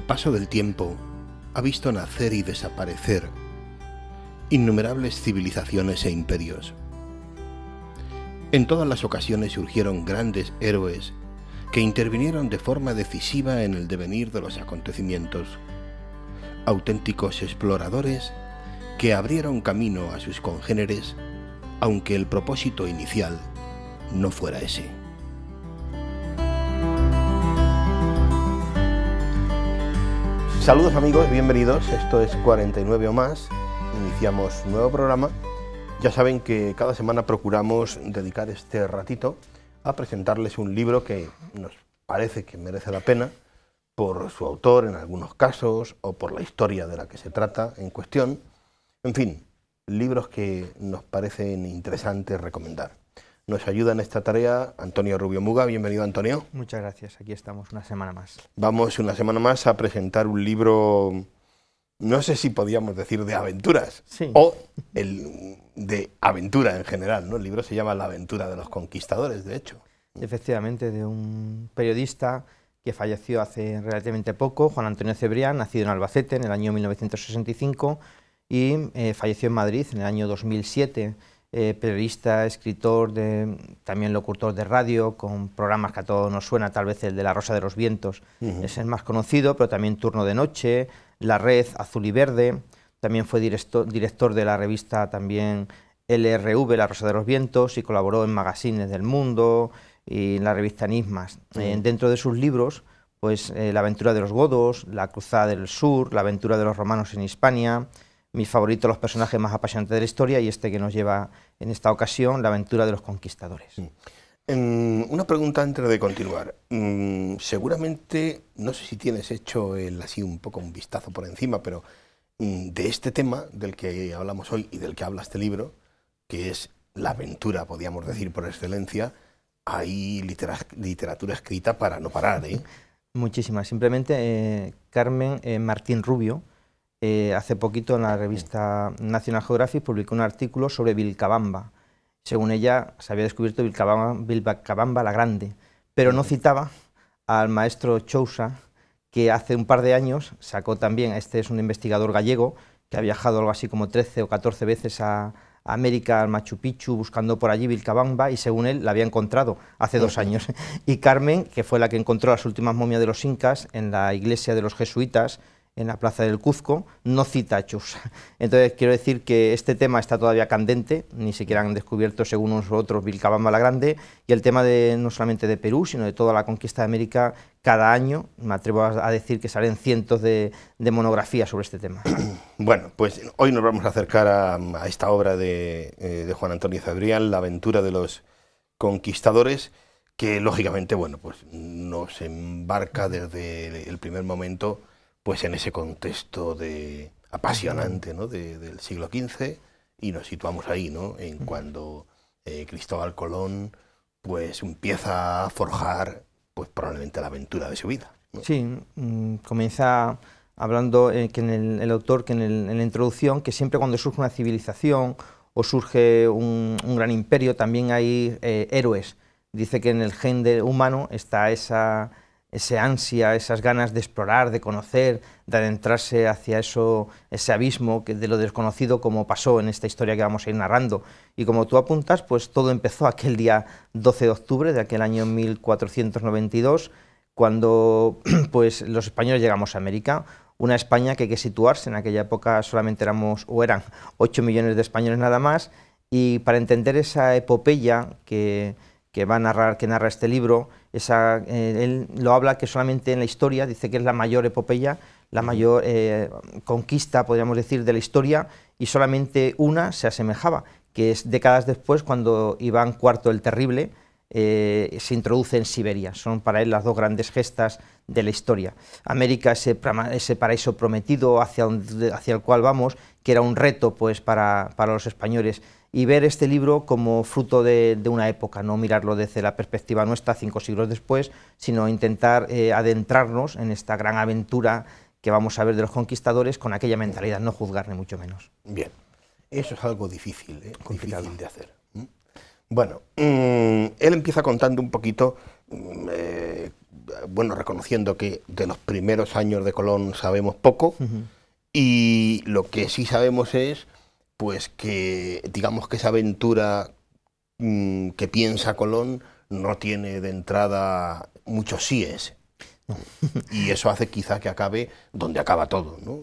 El paso del tiempo ha visto nacer y desaparecer innumerables civilizaciones e imperios. En todas las ocasiones surgieron grandes héroes que intervinieron de forma decisiva en el devenir de los acontecimientos, auténticos exploradores que abrieron camino a sus congéneres, aunque el propósito inicial no fuera ese. Saludos amigos, bienvenidos, esto es 49 o más, iniciamos nuevo programa. Ya saben que cada semana procuramos dedicar este ratito a presentarles un libro que nos parece que merece la pena por su autor en algunos casos o por la historia de la que se trata en cuestión. En fin, libros que nos parecen interesantes recomendar. Nos ayuda en esta tarea Antonio Rubio Muga. Bienvenido, Antonio. Muchas gracias, aquí estamos una semana más. Vamos una semana más a presentar un libro, no sé si podíamos decir de aventuras, sí, o de aventura en general, ¿no? El libro se llama La aventura de los conquistadores, de hecho. Efectivamente, de un periodista que falleció hace relativamente poco, Juan Antonio Cebrián, nacido en Albacete en el año 1965 y falleció en Madrid en el año 2007. Periodista, escritor, también locutor de radio, con programas que a todos nos suena, tal vez el de La Rosa de los Vientos, es el más conocido, pero también Turno de Noche, La Red, Azul y Verde, también fue director de la revista también LRV, La Rosa de los Vientos, y colaboró en magazines del Mundo y en la revista Enigmas. Dentro de sus libros, pues La aventura de los godos, La cruzada del sur, La aventura de los romanos en Hispania, mis favoritos, los personajes más apasionantes de la historia, y este que nos lleva en esta ocasión, La aventura de los conquistadores. Una pregunta antes de continuar. Seguramente, no sé si tienes hecho así un poco un vistazo por encima, pero de este tema del que hablamos hoy y del que habla este libro, que es la aventura, podríamos decir por excelencia, hay literatura escrita para no parar, ¿eh? Muchísimas. Simplemente Carmen Martín Rubio, hace poquito en la revista National Geographic publicó un artículo sobre Vilcabamba. Según ella, se había descubierto Vilcabamba la Grande, pero no citaba al maestro Chousa, que hace un par de años sacó también, este es un investigador gallego, que ha viajado algo así como 13 o 14 veces a América, al Machu Picchu, buscando por allí Vilcabamba, y según él la había encontrado hace 2 años. Y Carmen, que fue la que encontró las últimas momias de los incas en la iglesia de los jesuitas, en la plaza del Cuzco, no cita a Chousa. Entonces quiero decir que este tema está todavía candente, ni siquiera han descubierto según unos u otros Vilcabamba la Grande, y el tema no solamente de Perú, sino de toda la conquista de América, cada año, me atrevo a decir que salen cientos de monografías sobre este tema. Bueno, pues hoy nos vamos a acercar a esta obra de Juan Antonio Cebrián, La aventura de los conquistadores, que lógicamente, bueno, pues nos embarca desde el primer momento pues en ese contexto apasionante, ¿no? del siglo XV, y nos situamos ahí, ¿no? En cuando Cristóbal Colón pues empieza a forjar pues probablemente la aventura de su vida, ¿no? Sí, comienza hablando que el autor, que en la introducción, que siempre cuando surge una civilización o surge un gran imperio, también hay héroes. Dice que en el gen humano está ese ansia, esas ganas de explorar, de conocer, de adentrarse hacia ese abismo de lo desconocido, como pasó en esta historia que vamos a ir narrando. Y como tú apuntas, pues todo empezó aquel día 12 de octubre de aquel año 1492, cuando pues los españoles llegamos a América, una España que hay que situarse, en aquella época solamente eran 8 millones de españoles nada más, y para entender esa epopeya que narra este libro, él lo habla que solamente en la historia, dice que es la mayor epopeya, la mayor conquista, podríamos decir, de la historia, y solamente una se asemejaba, que es décadas después, cuando Iván IV el Terrible se introduce en Siberia. Son para él las 2 grandes gestas de la historia. América, ese paraíso prometido hacia el cual vamos, que era un reto pues para los españoles, y ver este libro como fruto de una época, no mirarlo desde la perspectiva nuestra 5 siglos después, sino intentar adentrarnos en esta gran aventura que vamos a ver de los conquistadores con aquella mentalidad, no juzgar ni mucho menos. Bien, eso es algo difícil, difícil de hacer. Bueno, él empieza contando un poquito bueno, reconociendo que de los primeros años de Colón sabemos poco, y lo que sí sabemos es, pues que, digamos que esa aventura que piensa Colón no tiene de entrada muchos síes. Y eso hace quizá que acabe donde acaba todo, ¿no?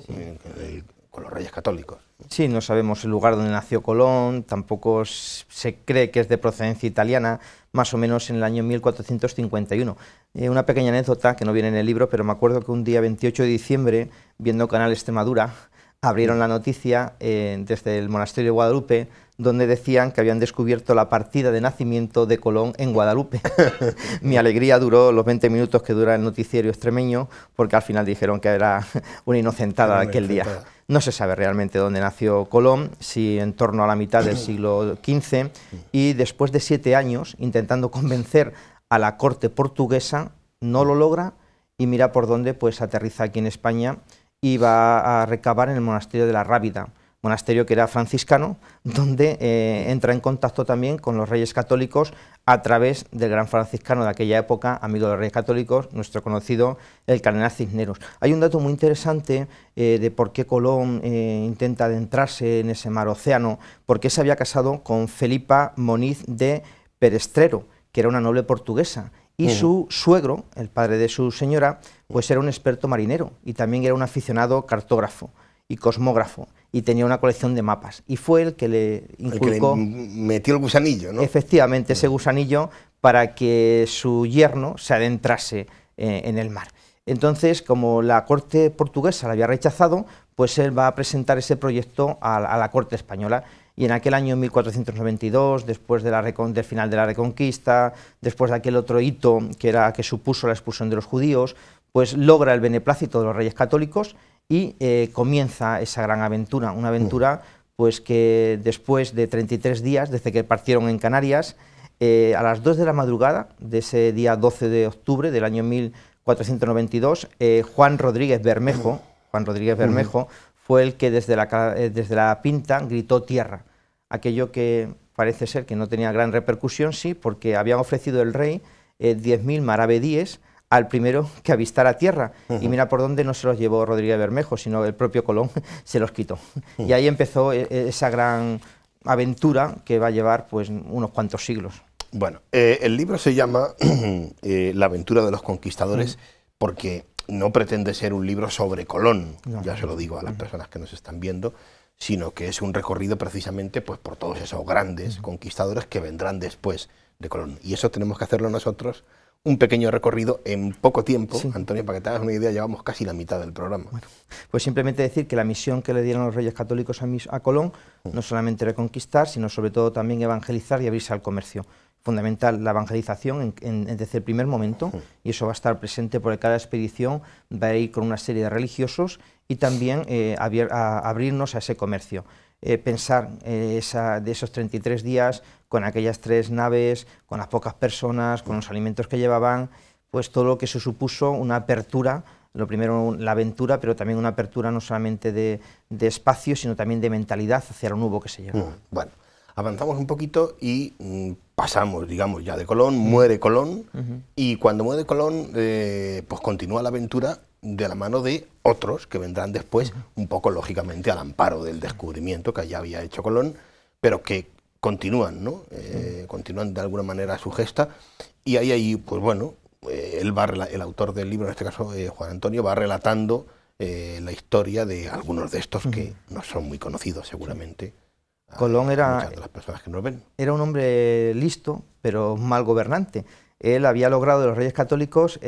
Con los Reyes Católicos. Sí, no sabemos el lugar donde nació Colón, tampoco se cree que es de procedencia italiana, más o menos en el año 1451. Una pequeña anécdota que no viene en el libro, pero me acuerdo que un día 28 de diciembre, viendo Canal Extremadura, abrieron la noticia desde el monasterio de Guadalupe, donde decían que habían descubierto la partida de nacimiento de Colón en Guadalupe. Mi alegría duró los 20 minutos que dura el noticiero extremeño, porque al final dijeron que era una inocentada aquel día. No se sabe realmente dónde nació Colón, si en torno a la mitad del siglo XV, y después de 7 años intentando convencer a la corte portuguesa, no lo logra, y mira por dónde pues aterriza aquí en España y va a recabar en el monasterio de la Rábida, monasterio que era franciscano, donde entra en contacto también con los Reyes Católicos a través del gran franciscano de aquella época, amigo de los Reyes Católicos, nuestro conocido el cardenal Cisneros. Hay un dato muy interesante de por qué Colón intenta adentrarse en ese mar océano, porque se había casado con Felipa Moniz de Perestrero, que era una noble portuguesa, y su suegro, el padre de su señora, pues era un experto marinero y también era un aficionado cartógrafo y cosmógrafo, y tenía una colección de mapas, y fue el que le inculcó... El que le metió el gusanillo, ¿no? Efectivamente, ese gusanillo para que su yerno se adentrase en el mar. Entonces, como la corte portuguesa la había rechazado, pues él va a presentar ese proyecto a la corte española, y en aquel año 1492, después de del final de la Reconquista, después de aquel otro hito que supuso la expulsión de los judíos, pues logra el beneplácito de los Reyes Católicos y comienza esa gran aventura, una aventura pues que después de 33 días, desde que partieron en Canarias, a las 2 de la madrugada de ese día 12 de octubre del año 1492, Juan Rodríguez Bermejo fue el que desde la Pinta gritó tierra, aquello que parece ser que no tenía gran repercusión, sí, porque habían ofrecido el rey 10.000 maravedíes al primero que avistara tierra, y mira por dónde no se los llevó Rodríguez Bermejo, sino el propio Colón se los quitó. Y ahí empezó esa gran aventura que va a llevar pues unos cuantos siglos. Bueno, el libro se llama La aventura de los conquistadores, porque no pretende ser un libro sobre Colón, ya se lo digo a las personas que nos están viendo, sino que es un recorrido precisamente pues por todos esos grandes conquistadores que vendrán después de Colón. Y eso tenemos que hacerlo nosotros, un pequeño recorrido en poco tiempo. Sí. Antonio, para que te hagas una idea, llevamos casi la mitad del programa. Bueno, pues simplemente decir que la misión que le dieron los Reyes Católicos a Colón no solamente era conquistar, sino sobre todo también evangelizar y abrirse al comercio. Fundamental la evangelización desde el primer momento, y eso va a estar presente porque cada expedición va a ir con una serie de religiosos y también abrirnos a ese comercio. Pensar de esos 33 días, con aquellas 3 naves, con las pocas personas, con los alimentos que llevaban, pues todo lo que se supuso una apertura, lo primero la aventura, pero también una apertura no solamente de espacio, sino también de mentalidad hacia lo nuevo que se llevaba. Bueno, avanzamos un poquito y pasamos, digamos, ya de Colón, muere Colón, y cuando muere Colón, pues continúa la aventura de la mano de otros que vendrán después, un poco lógicamente al amparo del descubrimiento que ya había hecho Colón, pero que continúan, ¿no? Continúan de alguna manera su gesta, y ahí, pues bueno, el autor del libro, en este caso Juan Antonio, va relatando la historia de algunos de estos que no son muy conocidos seguramente. Colón era, de las personas que nos ven. Era un hombre listo, pero mal gobernante. Él había logrado de los Reyes Católicos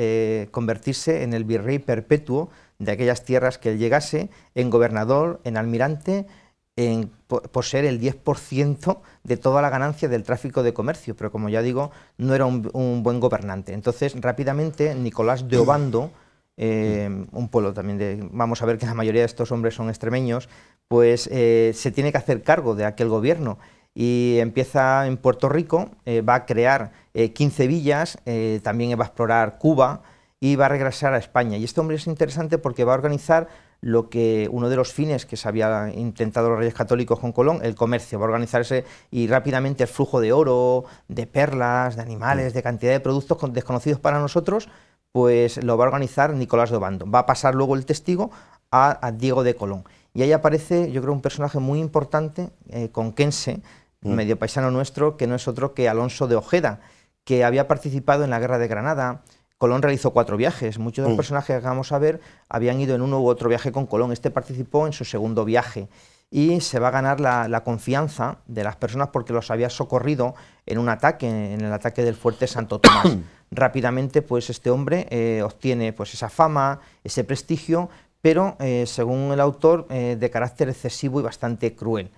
convertirse en el virrey perpetuo de aquellas tierras que él llegase, en gobernador, en almirante, en poseer el 10% de toda la ganancia del tráfico de comercio, pero como ya digo, no era un buen gobernante. Entonces, rápidamente, Nicolás de Obando, un pueblo también vamos a ver que la mayoría de estos hombres son extremeños, pues se tiene que hacer cargo de aquel gobierno y empieza en Puerto Rico, va a crear 15 villas, también va a explorar Cuba y va a regresar a España. Y este hombre es interesante porque va a organizar lo que uno de los fines que se había intentado los Reyes Católicos con Colón, el comercio, va a organizarse y rápidamente el flujo de oro, de perlas, de animales, de cantidad de productos desconocidos para nosotros, pues lo va a organizar Nicolás de Obando. Va a pasar luego el testigo a Diego de Colón. Y ahí aparece, yo creo, un personaje muy importante, conquense, medio paisano nuestro, que no es otro que Alonso de Ojeda, que había participado en la Guerra de Granada. Colón realizó 4 viajes. Muchos de los personajes que vamos a ver habían ido en uno u otro viaje con Colón. Este participó en su segundo viaje y se va a ganar la confianza de las personas porque los había socorrido en un ataque, en el ataque del fuerte Santo Tomás. Rápidamente, pues este hombre obtiene pues esa fama, ese prestigio, pero según el autor, de carácter excesivo y bastante cruel.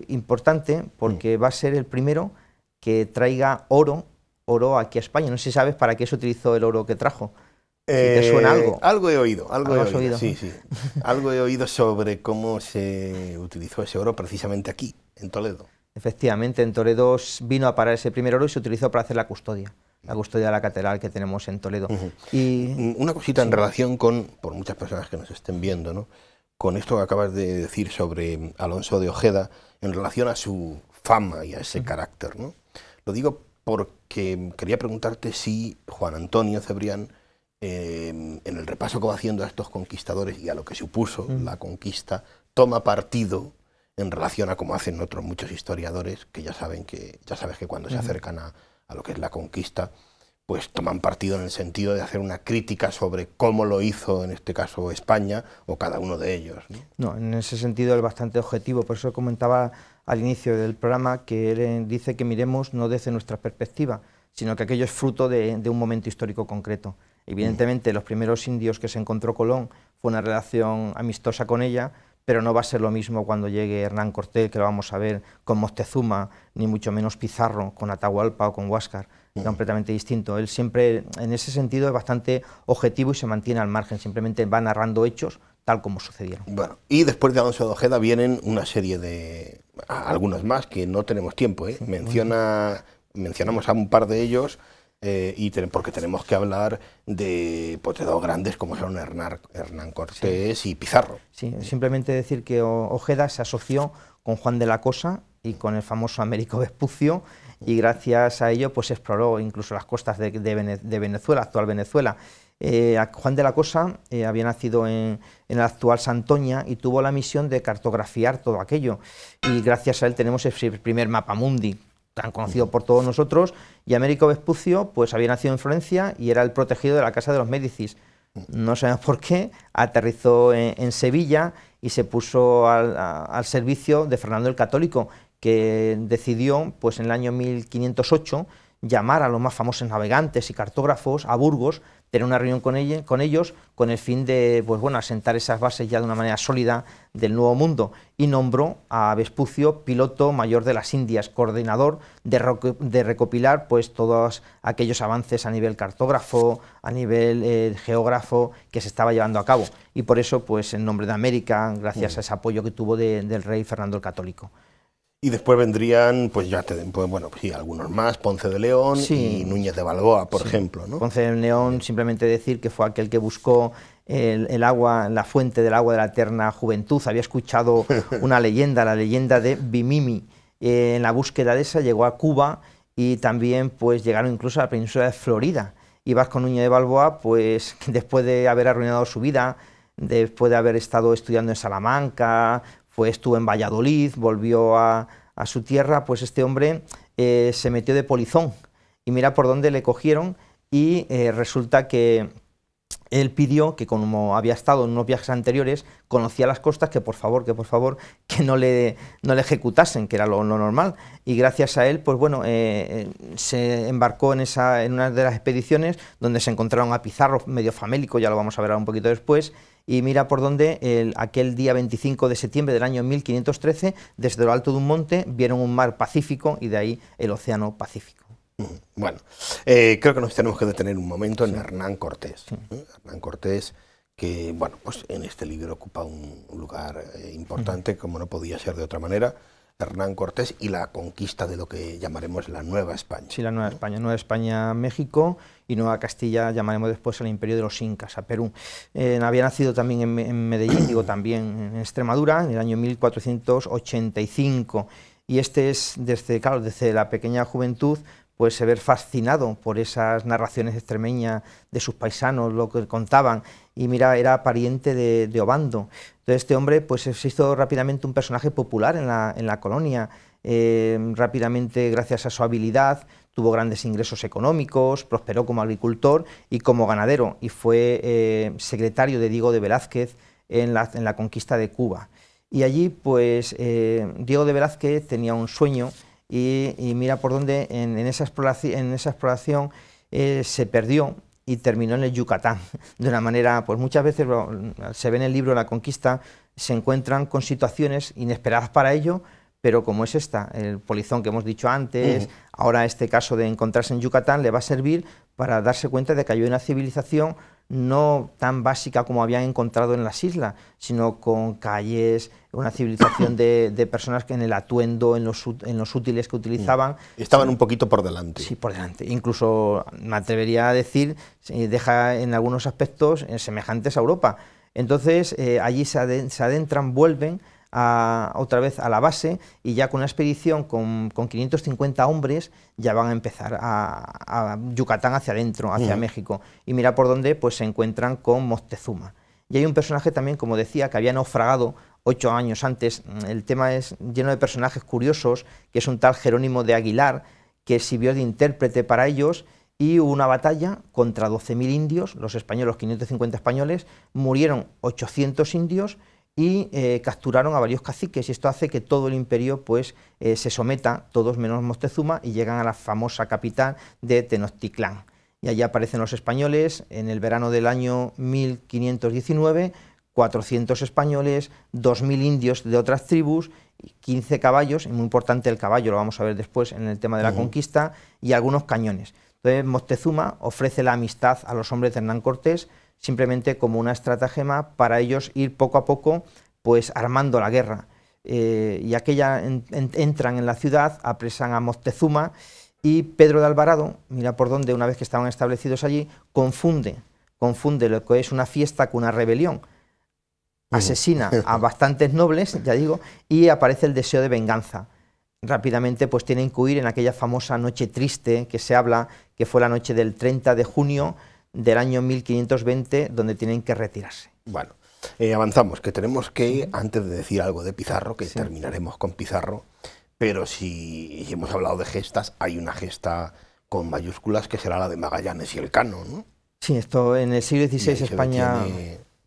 Importante porque va a ser el primero que traiga oro aquí a España. No sé si sabes para qué se utilizó el oro que trajo. Si te suena algo. Algo he oído, algo he oído. Sí, sí. Algo he oído sobre cómo se utilizó ese oro precisamente aquí, en Toledo. Efectivamente, en Toledo vino a parar ese primer oro y se utilizó para hacer la custodia de la catedral que tenemos en Toledo. Y una cosita en relación con, por muchas personas que nos estén viendo, ¿no?, con esto que acabas de decir sobre Alonso de Ojeda, en relación a su fama y a ese carácter, ¿no? Lo digo porque quería preguntarte si Juan Antonio Cebrián, en el repaso que va haciendo a estos conquistadores y a lo que supuso la conquista, toma partido en relación a como hacen otros muchos historiadores, que ya sabes que cuando se acercan a lo que es la conquista, pues toman partido en el sentido de hacer una crítica sobre cómo lo hizo, en este caso, España, o cada uno de ellos, ¿no? No, en ese sentido es bastante objetivo, por eso comentaba al inicio del programa que él dice que miremos no desde nuestra perspectiva, sino que aquello es fruto de un momento histórico concreto. Evidentemente, los primeros indios que se encontró Colón fue una relación amistosa con ella, pero no va a ser lo mismo cuando llegue Hernán Cortés, que lo vamos a ver con Moctezuma, ni mucho menos Pizarro, con Atahualpa o con Huáscar, completamente distinto. Él siempre, en ese sentido, es bastante objetivo y se mantiene al margen, simplemente va narrando hechos tal como sucedieron. Bueno, y después de Alonso de Ojeda vienen una serie de, algunos más, que no tenemos tiempo, ¿eh? Sí, mencionamos a un par de ellos, porque tenemos que hablar de, pues, de dos grandes como son Hernán Cortés y Pizarro. Sí, simplemente decir que Ojeda se asoció con Juan de la Cosa y con el famoso Américo Vespucio, y gracias a ello pues exploró incluso las costas de Venezuela, actual Venezuela. Juan de la Cosa había nacido en la actual Santoña y tuvo la misión de cartografiar todo aquello, y gracias a él tenemos el primer mapa mundi, tan conocido por todos nosotros, y Américo Vespucio pues había nacido en Florencia y era el protegido de la Casa de los Médicis. No sabemos por qué, aterrizó en Sevilla y se puso al servicio de Fernando el Católico, que decidió pues en el año 1508 llamar a los más famosos navegantes y cartógrafos a Burgos, tener una reunión con ellos con el fin de pues, bueno, asentar esas bases ya de una manera sólida del Nuevo Mundo, y nombró a Vespucio piloto mayor de las Indias, coordinador de recopilar pues, todos aquellos avances a nivel cartógrafo, a nivel geógrafo que se estaba llevando a cabo, y por eso pues, el nombre de América, gracias a ese apoyo que tuvo del rey Fernando el Católico. Y después vendrían, pues ya sí, algunos más, Ponce de León y Núñez de Balboa, por ejemplo, ¿no? Ponce de León, simplemente decir que fue aquel que buscó el agua, la fuente del agua de la eterna juventud. Había escuchado una leyenda, la leyenda de Bimini. En la búsqueda de esa llegó a Cuba y también pues llegaron incluso a la península de Florida. Y Vasco Núñez de Balboa, pues después de haber arruinado su vida, después de haber estado estudiando en Salamanca, estuvo en Valladolid, volvió a su tierra, pues este hombre se metió de polizón, y mira por dónde le cogieron, y resulta que él pidió que, como había estado en unos viajes anteriores, conocía las costas, que por favor, que no le ejecutasen, que era lo normal, y gracias a él, pues bueno, se embarcó en una de las expediciones donde se encontraron a Pizarro, medio famélico, ya lo vamos a ver un poquito después, y mira por dónde aquel día 25 de septiembre del año 1513, desde lo alto de un monte, vieron un mar Pacífico, y de ahí el Océano Pacífico. Bueno, creo que nos tenemos que detener un momento en Hernán Cortés. Hernán Cortés, que bueno, pues en este libro ocupa un lugar importante, como no podía ser de otra manera. Hernán Cortés y la conquista de lo que llamaremos la Nueva España. Sí, la Nueva España. Nueva España, México, y Nueva Castilla llamaremos después al Imperio de los Incas, a Perú. Había nacido también en Medellín, digo también en Extremadura, en el año 1485. Y este es, desde la pequeña juventud, pues se ve fascinado por esas narraciones extremeñas de sus paisanos, lo que contaban, y mira, era pariente de Obando. Entonces este hombre pues se hizo rápidamente un personaje popular en la colonia, rápidamente gracias a su habilidad tuvo grandes ingresos económicos, prosperó como agricultor y como ganadero, y fue secretario de Diego de Velázquez en la conquista de Cuba. Y allí pues Diego de Velázquez tenía un sueño y mira por dónde en esa exploración se perdió y terminó en el Yucatán, de una manera, pues muchas veces se ve en el libro La Conquista, se encuentran con situaciones inesperadas para ello, pero como es esta, el polizón que hemos dicho antes, ahora este caso de encontrarse en Yucatán le va a servir para darse cuenta de que hay una civilización no tan básica como habían encontrado en las islas, sino con calles, una civilización de personas que en el atuendo, en los útiles que utilizaban. Estaban un poquito por delante. Sí, por delante. Incluso me atrevería a decir, deja en algunos aspectos semejantes a Europa. Entonces allí se adentran, vuelven otra vez a la base y ya con una expedición con 550 hombres ya van a empezar a Yucatán hacia adentro, hacia México. Y mira por dónde pues se encuentran con Moctezuma. Y hay un personaje también, como decía, que había naufragado 8 años antes. El tema es lleno de personajes curiosos, que es un tal Jerónimo de Aguilar, que sirvió de intérprete para ellos, y hubo una batalla contra 12.000 indios, los españoles, los 550 españoles, murieron 800 indios, y capturaron a varios caciques, y esto hace que todo el imperio pues se someta, todos menos Moctezuma, y llegan a la famosa capital de Tenochtitlán. Y allí aparecen los españoles en el verano del año 1519, 400 españoles, 2.000 indios de otras tribus, 15 caballos, y muy importante el caballo, lo vamos a ver después en el tema de la conquista, y algunos cañones. Entonces Moctezuma ofrece la amistad a los hombres de Hernán Cortés, simplemente como una estratagema para ellos ir poco a poco pues armando la guerra. Y aquella entran en la ciudad, apresan a Moctezuma, y Pedro de Alvarado, mira por dónde, una vez que estaban establecidos allí, confunde lo que es una fiesta con una rebelión. Asesina a bastantes nobles, ya digo, y aparece el deseo de venganza. Rápidamente pues tienen que huir en aquella famosa noche triste que se habla, que fue la noche del 30 de junio del año 1520, donde tienen que retirarse. Bueno, avanzamos, que tenemos que, antes de decir algo de Pizarro, que terminaremos con Pizarro, pero si hemos hablado de gestas, hay una gesta con mayúsculas que será la de Magallanes y Elcano, ¿no? Sí, esto en el siglo XVI España...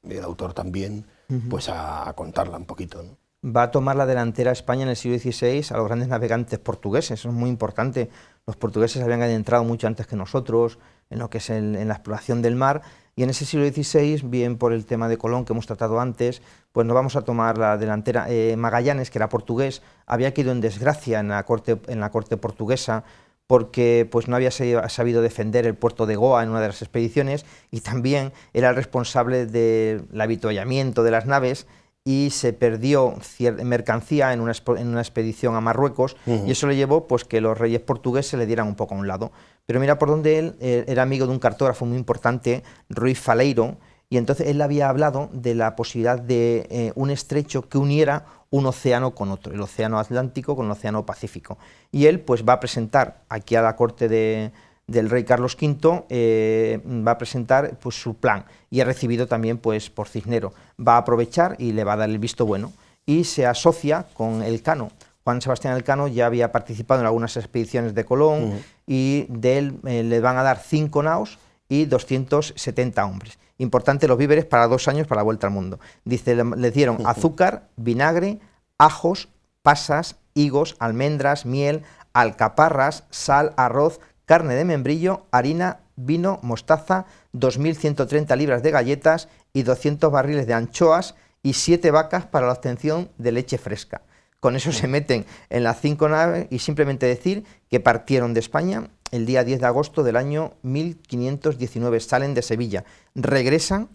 El autor también, pues a contarla un poquito, ¿no? Va a tomar la delantera España en el siglo XVI a los grandes navegantes portugueses, eso es muy importante. Los portugueses habían adentrado mucho antes que nosotros en lo que es en la exploración del mar, y en ese siglo XVI, bien por el tema de Colón que hemos tratado antes, pues nos vamos a tomar la delantera. Magallanes, que era portugués, había caído en desgracia en la corte portuguesa, porque pues no había sabido defender el puerto de Goa en una de las expediciones, y también era el responsable del avituallamiento de las naves, y se perdió mercancía en una expedición a Marruecos, y eso le llevó pues que los reyes portugueses le dieran un poco a un lado. Pero mira por donde él era amigo de un cartógrafo muy importante, Ruiz Faleiro, y entonces él había hablado de la posibilidad de un estrecho que uniera un océano con otro, el océano Atlántico con el océano Pacífico. Y él pues va a presentar aquí a la corte del rey Carlos V, va a presentar pues su plan, y ha recibido también pues por Cisnero. Va a aprovechar y le va a dar el visto bueno, y se asocia con Elcano. Juan Sebastián Elcano ya había participado en algunas expediciones de Colón, y de él le van a dar 5 naos y 270 hombres. Importante, los víveres para 2 años para la vuelta al mundo. Dice, le dieron azúcar, vinagre, ajos, pasas, higos, almendras, miel, alcaparras, sal, arroz, carne de membrillo, harina, vino, mostaza, 2.130 libras de galletas y 200 barriles de anchoas y 7 vacas para la obtención de leche fresca. Con eso se meten en las 5 naves, y simplemente decir que partieron de España el día 10 de agosto del año 1519, salen de Sevilla, regresan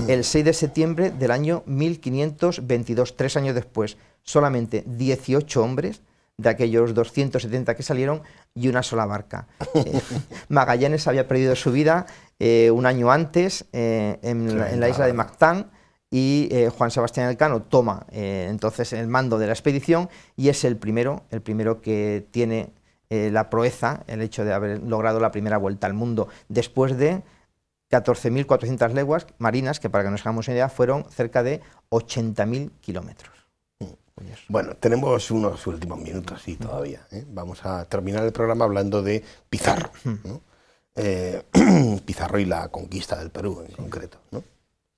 el 6 de septiembre del año 1522, 3 años después, solamente 18 hombres de aquellos 270 que salieron y una sola barca. Magallanes había perdido su vida un año antes en la isla de Mactán, y Juan Sebastián Elcano toma entonces el mando de la expedición, y es el primero que tiene la proeza, el hecho de haber logrado la primera vuelta al mundo, después de 14.400 leguas marinas, que para que nos hagamos una idea fueron cerca de 80.000 kilómetros. Bueno, tenemos unos últimos minutos y todavía, ¿eh? Vamos a terminar el programa hablando de Pizarro, ¿no? Pizarro y la conquista del Perú en concreto, ¿no?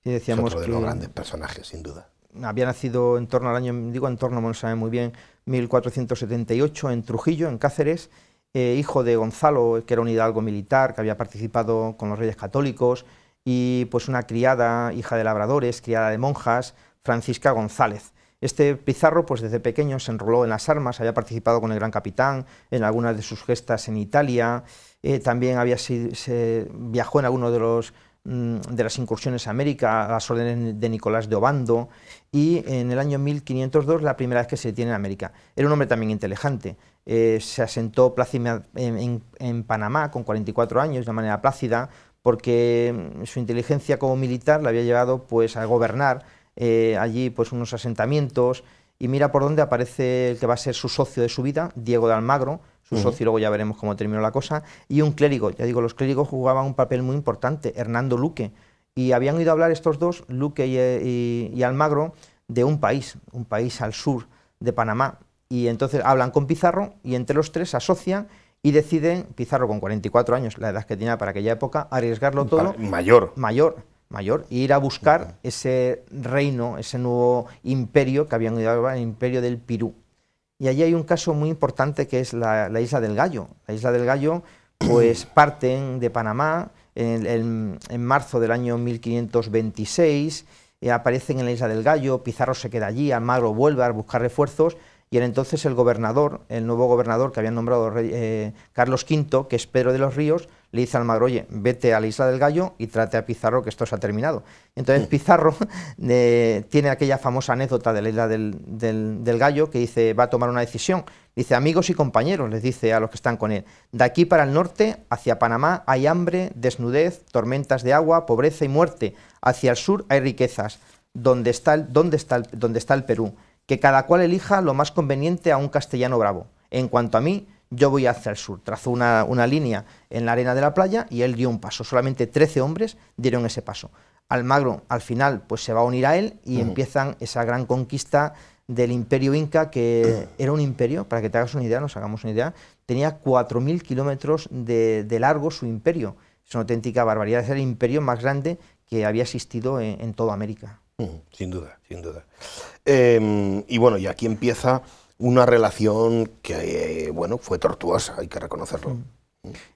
Sí, decíamos es otro de los grandes personajes, sin duda. Había nacido en torno al año, digo en torno, no sabe muy bien, 1478 en Trujillo, en Cáceres, hijo de Gonzalo, que era un hidalgo militar, que había participado con los Reyes Católicos, y pues una criada, hija de labradores, criada de monjas, Francisca González. Este Pizarro, pues desde pequeño se enroló en las armas, había participado con el Gran Capitán en algunas de sus gestas en Italia, también viajó en algunos de las incursiones a América a las órdenes de Nicolás de Obando, y en el año 1502 la primera vez que se detiene en América. Era un hombre también inteligente, se asentó en Panamá con 44 años de manera plácida, porque su inteligencia como militar le había llevado pues a gobernar allí pues unos asentamientos, y mira por dónde aparece el que va a ser su socio de su vida, Diego de Almagro, su socio, luego ya veremos cómo terminó la cosa, y un clérigo. Ya digo, los clérigos jugaban un papel muy importante, Hernando Luque, y habían oído hablar estos dos, Luque y Almagro, de un país al sur de Panamá, y entonces hablan con Pizarro, y entre los tres se asocian y deciden, Pizarro con 44 años, la edad que tenía para aquella época, arriesgarlo todo. Mayor, e ir a buscar ese reino, ese nuevo imperio que habían oído hablar, el imperio del Pirú. Y allí hay un caso muy importante que es la Isla del Gallo. La Isla del Gallo, pues parten de Panamá en marzo del año 1526, aparecen en la Isla del Gallo, Pizarro se queda allí, Almagro vuelve a buscar refuerzos, y entonces el nuevo gobernador que habían nombrado Carlos V, que es Pedro de los Ríos, le dice a Almagro, oye, vete a la Isla del Gallo y trate a Pizarro, que esto se ha terminado. Entonces Pizarro tiene aquella famosa anécdota de la Isla del Gallo, que dice, va a tomar una decisión. Dice, amigos y compañeros, les dice a los que están con él, de aquí para el norte, hacia Panamá, hay hambre, desnudez, tormentas de agua, pobreza y muerte. Hacia el sur hay riquezas. ¿Dónde está el Perú? Que cada cual elija lo más conveniente a un castellano bravo. En cuanto a mí, yo voy hacia el sur. Trazó una línea en la arena de la playa y él dio un paso. Solamente 13 hombres dieron ese paso. Almagro, al final, pues se va a unir a él y empiezan esa gran conquista del imperio inca, que era un imperio, para que te hagas una idea, nos hagamos una idea, tenía 4.000 kilómetros de largo su imperio. Es una auténtica barbaridad, es el imperio más grande que había existido en toda América. Sin duda, sin duda. Y bueno, y aquí empieza una relación que, bueno, fue tortuosa, hay que reconocerlo.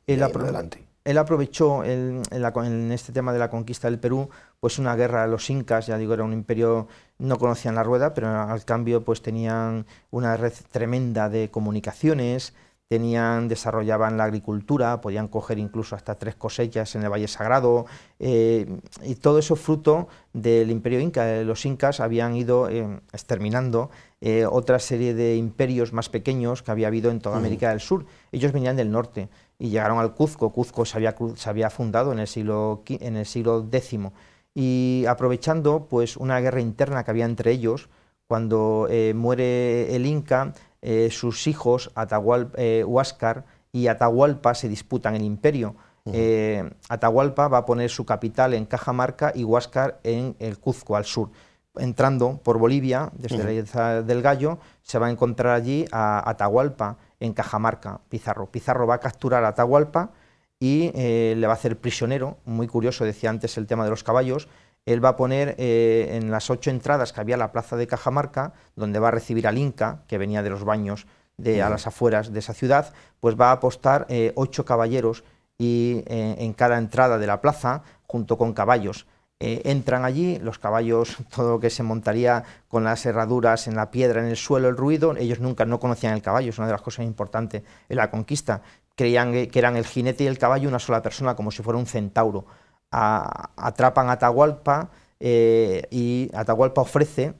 Él aprovechó en este tema de la conquista del Perú, pues una guerra a los incas, ya digo, era un imperio, no conocían la rueda, pero al cambio pues tenían una red tremenda de comunicaciones, desarrollaban la agricultura, podían coger incluso hasta 3 cosechas en el Valle Sagrado, y todo eso fruto del imperio inca. Los incas habían ido exterminando otra serie de imperios más pequeños que había habido en toda América del Sur. Ellos venían del norte y llegaron al Cuzco. Cuzco se había fundado en el siglo X, y aprovechando pues una guerra interna que había entre ellos, cuando muere el inca, sus hijos Huáscar y Atahualpa se disputan el imperio. Atahualpa va a poner su capital en Cajamarca y Huáscar en el Cuzco, al sur. Entrando por Bolivia, desde la Isla del Gallo, se va a encontrar allí a Atahualpa en Cajamarca, Pizarro. Pizarro va a capturar a Atahualpa y le va a hacer prisionero. Muy curioso, decía antes el tema de los caballos. Él va a poner en las 8 entradas que había a la plaza de Cajamarca, donde va a recibir al Inca, que venía de los baños a las afueras de esa ciudad, pues va a apostar 8 caballeros y en cada entrada de la plaza, junto con caballos. Entran allí, los caballos, todo lo que se montaría con las herraduras en la piedra, en el suelo, el ruido, ellos nunca no conocían el caballo, es una de las cosas importantes en la conquista. Creían que eran el jinete y el caballo una sola persona, como si fuera un centauro. Atrapan a Atahualpa y Atahualpa ofrece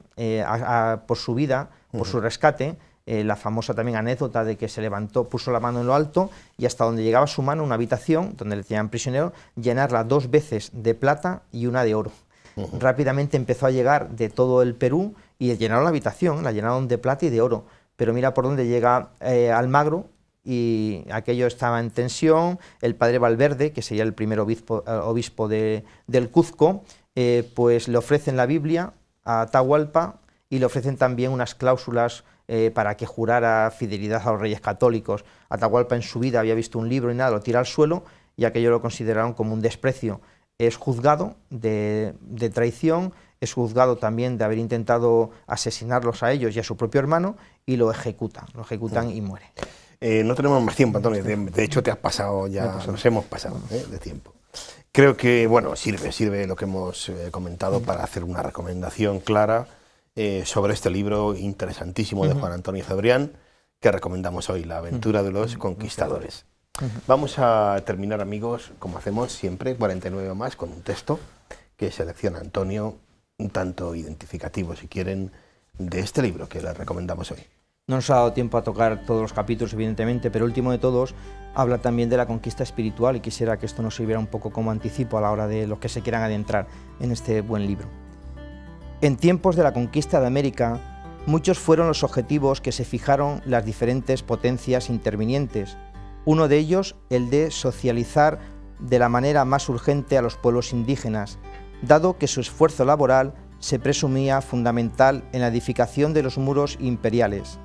por su vida, por su rescate, la famosa también anécdota de que se levantó, puso la mano en lo alto y hasta donde llegaba su mano, una habitación donde le tenían prisionero, llenarla 2 veces de plata y 1 de oro. Rápidamente empezó a llegar de todo el Perú y llenaron la habitación, la llenaron de plata y de oro, pero mira por dónde llega Almagro y aquello estaba en tensión. El padre Valverde, que sería el primer obispo del Cuzco, pues le ofrecen la Biblia a Atahualpa y le ofrecen también unas cláusulas para que jurara fidelidad a los reyes católicos. Atahualpa en su vida había visto un libro y nada, lo tira al suelo y aquello lo consideraron como un desprecio. Es juzgado de traición, es juzgado también de haber intentado asesinarlos a ellos y a su propio hermano y lo ejecutan y muere. No tenemos más tiempo, Antonio, de hecho te has pasado ya, nos hemos pasado de tiempo. Creo que, bueno, sirve lo que hemos comentado para hacer una recomendación clara sobre este libro interesantísimo de Juan Antonio Cebrián, que recomendamos hoy, La aventura de los conquistadores. Vamos a terminar, amigos, como hacemos siempre, 49 más, con un texto que selecciona Antonio, un tanto identificativo, si quieren, de este libro que les recomendamos hoy. No nos ha dado tiempo a tocar todos los capítulos, evidentemente, pero el último de todos habla también de la conquista espiritual y quisiera que esto nos sirviera un poco como anticipo a la hora de los que se quieran adentrar en este buen libro. En tiempos de la conquista de América, muchos fueron los objetivos que se fijaron las diferentes potencias intervinientes. Uno de ellos, el de socializar de la manera más urgente a los pueblos indígenas, dado que su esfuerzo laboral se presumía fundamental en la edificación de los muros imperiales.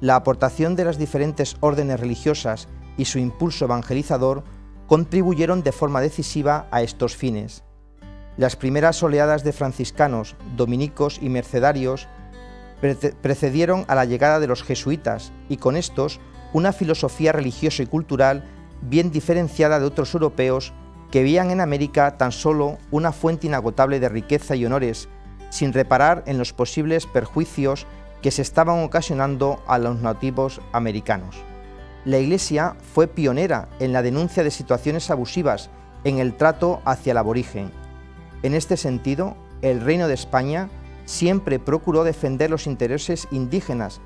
La aportación de las diferentes órdenes religiosas y su impulso evangelizador contribuyeron de forma decisiva a estos fines. Las primeras oleadas de franciscanos, dominicos y mercedarios precedieron a la llegada de los jesuitas y con estos una filosofía religiosa y cultural bien diferenciada de otros europeos que veían en América tan solo una fuente inagotable de riqueza y honores, sin reparar en los posibles perjuicios que se estaban ocasionando a los nativos americanos. La Iglesia fue pionera en la denuncia de situaciones abusivas en el trato hacia el aborigen. En este sentido, el Reino de España siempre procuró defender los intereses indígenas,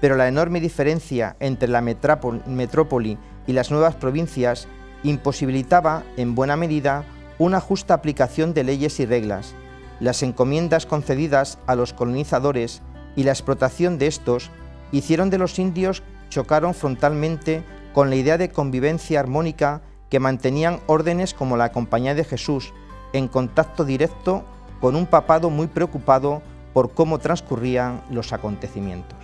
pero la enorme diferencia entre la metrópoli y las nuevas provincias imposibilitaba, en buena medida, una justa aplicación de leyes y reglas. Las encomiendas concedidas a los colonizadores y la explotación de estos hicieron de los indios chocaron frontalmente con la idea de convivencia armónica que mantenían órdenes como la Compañía de Jesús, en contacto directo con un papado muy preocupado por cómo transcurrían los acontecimientos.